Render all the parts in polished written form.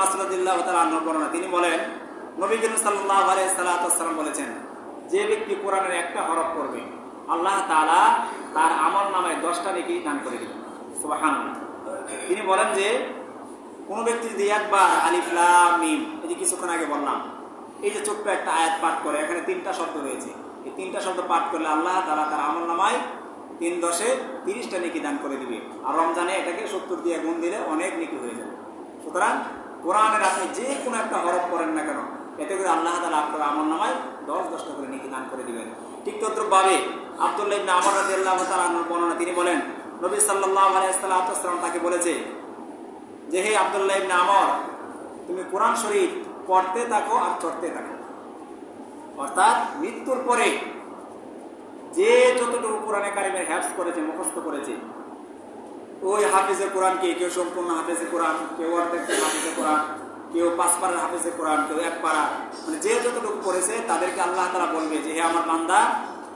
মাসউদ রাদিয়াল্লাহু তাআলা আনহু বর্ণনা, তিনি বলেন নবী করিম সাল্লাল্লাহু আলাইহি ওয়াসাল্লাম বলেছেন, যে ব্যক্তি কোরআনের একটা হরফ পড়বে আল্লাহ তাআলা তার আমলনামায় 10টা নেকি দান করে দিবেন। সুবহানাল্লাহ। তিনি বলেন যে কোন ব্যক্তি যদি একবার আলিফ লাম মিম, এই যে কিছুক্ষণ আগে বললাম, এই যে ছোট্ট একটা আয়াত পাঠ করে, এখানে 3টা শব্দ রয়েছে, এই 3টা শব্দ পাঠ করলে আল্লাহ তাআলা তার আমলনামায় 3 10 30টা নেকি দান করে দিবে। আর রমজানে এটাকে 70 দিয়ে গুণ দিলে অনেক নেকি হয়ে যাবে। সুতরাং কোরআনের আপনি যে কোনো একটা হরফ পড়েন না কেন, এতে করে আল্লাহ তাআলা আপনার আমলনামায় 10-10টা করে নেকি দান করে দিবেন। ঠিক তদ্রুপভাবে আব্দুল্লাহ ইবনে আমর রাদিয়াল্লাহু তাআলা আনহুর বর্ণনা, তিনি বলেন নবী সাল্লাল্লাহু আলাইহি ওয়াসাল্লাম তাকে বলেছে যে, হে আব্দুল্লাহ ইবনে আমর, তুমি কোরআন শরীফ পড়তে থাকো আর চড়তে থাকো। অর্থাৎ মৃত্যুর পরে যে যতটুকু কোরআনে কারিমের হিফজ করেছে, মুখস্থ করেছে, ওই হাফেজে কোরআনকে কেউ সম্পূর্ণ হাফেজে কোরআন, কেউ অর্ধেক হাফেজে কোরআন, কেউ 5 পারার হাফেজে কোরআন, কেউ 1 পারা, মানে যে যতটুকু পড়েছে তাদেরকে আল্লাহ তাআলা বলবে যে, হে আমার বান্দা,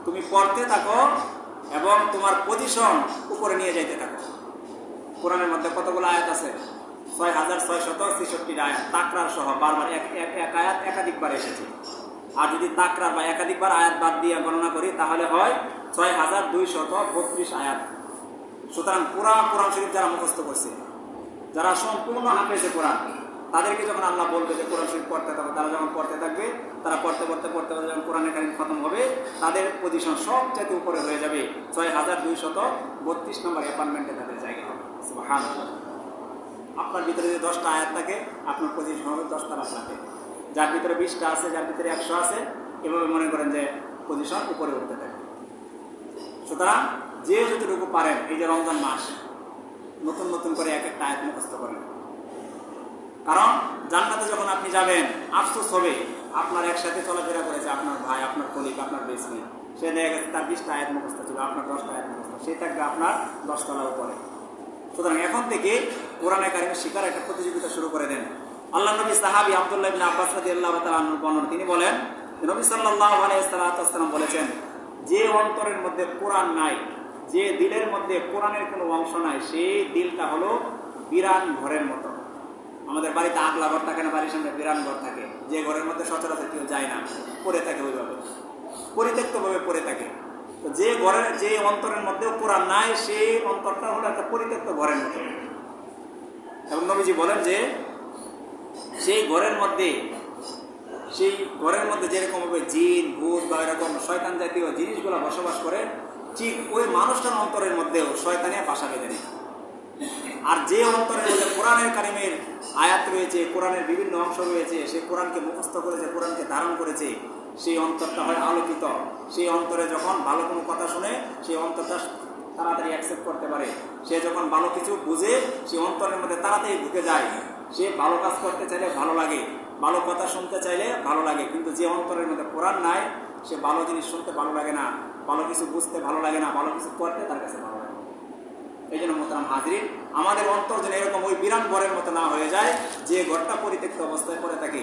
তুমি পড়তে থাকো এবং তোমার পজিশন উপরে নিয়ে যাইতে থাকো। কোরআনের মধ্যে কতগুলো আয়াত আছে? 6666 আয়াত, তাকরার সহ, বারবার এক আয়াত একাধিকবার এসেছে। আর যদি তাকরার বা একাধিকবার আয়াত বাদ দিয়ে গণনা করি তাহলে হয় 6232 আয়াত। সুতরাং পুরা কোরআন শরীফ যারা মুখস্থ করছে, যারা সম্পূর্ণ হাফেজে কোরআন, তাদেরকে যখন আল্লাহ বলবে যে কোরআন শরীফ পড়তে থাকবে, তারা যখন পড়তে থাকবে, তারা পড়তে যখন কোরআনের কারিম খতম হবে, তাদের পজিশন সবচেয়ে উপরে হয়ে যাবে, 6232 নম্বর অ্যাপার্টমেন্টে তাদের জায়গা হবে। সুবহানাল্লাহ। আপনার ভিতরে যদি 10টা আয়াত থাকে, আপনার পজিশন হবে 10 তলা ফ্ল্যাটে। যার ভিতরে 20টা আছে, যার ভিতরে 100 আছে, এভাবে মনে করেন যে পজিশন উপরে উঠতে থাকে। সুতরাং যে যতটুকু পারেন, এই যে রমজান মাস, নতুন নতুন করে এক একটা আয়াত মুখস্থ করেন। কারণ জান্নাতে যখন আপনি যাবেন, আফসোস হবে আপনার একসাথে চলাফেরা করেছে আপনার ভাই, আপনার কলিগ, আপনার বেসমি, সে দেখা গেছে তার 20টা আয়াত মুখস্থ ছিল, আপনার 10টা আয়াত মুখস্থ, সে থাকবে আপনার 10 তলার উপরে। সুতরাং এখন থেকে কোরআনে কারিমের শিকার একটা প্রতিযোগিতা শুরু করে দেন। আল্লাহ নবী সাহাবী আব্দুল্লাহ ইবনে আব্বাস রাদিয়াল্লাহু তাআলা আনহু বর্ণনা, তিনি বলেন নবী সাল্লাল্লাহু আলাইহি ওয়াসাল্লাম বলেছেন, যে অন্তরের মধ্যে কোরআন নাই, যে দিলের মধ্যে কোরআনের কোনো অংশ নাই, সেই দিলটা হলো বিরান ঘরের মতো। আমাদের বাড়িতে আগলা ঘর থাকে না, বাড়ির সামনে বিরান ঘর থাকে, যে ঘরের মধ্যে সচরাচর কেউ যায় না, পড়ে থাকে, ওইভাবে পরিত্যক্তভাবে পড়ে থাকে। তো যে অন্তরের মধ্যেও কোরআন নাই, সেই অন্তরটা হলো একটা পরিত্যক্ত ঘরের মতো। এবং নবীজি বলেন যে সেই ঘরের মধ্যে যেরকম ভাবে জিন, ভূত বা এরকম শয়তান জাতীয় জিনিসগুলো বসবাস করে, ঠিক ওই মানুষটার অন্তরের মধ্যেও শয়তানিয়া বাসা বেঁধে নেয়। আর যে অন্তরের মধ্যে কোরআনের কারিমের আয়াত রয়েছে, কোরআনের বিভিন্ন অংশ রয়েছে, সে কোরআনকে মুখস্থ করেছে, কোরআনকে ধারণ করেছে, সেই অন্তরটা হয় আলোকিত। সেই অন্তরে যখন ভালো কোনো কথা শুনে, সেই অন্তরটা তাড়াতাড়ি অ্যাকসেপ্ট করতে পারে। সে যখন ভালো কিছু বুঝে, সেই অন্তরের মধ্যে তাড়াতাড়ি ঢুকে যায়। সে ভালো কাজ করতে চাইলে ভালো লাগে, ভালো কথা শুনতে চাইলে ভালো লাগে। কিন্তু যে অন্তরের মধ্যে কোরআন নাই, সে ভালো জিনিস শুনতে ভালো লাগে না, ভালো কিছু বুঝতে ভালো লাগে না, ভালো কিছু করতে তার কাছে ভালো লাগে। এই জন্য মোহতারাম হাজরিন, আমাদের অন্তর যেন এরকম ওই বিরান ঘরের মতো না হয়ে যায়, যে ঘরটা পরিত্যক্ত অবস্থায় পড়ে থাকে।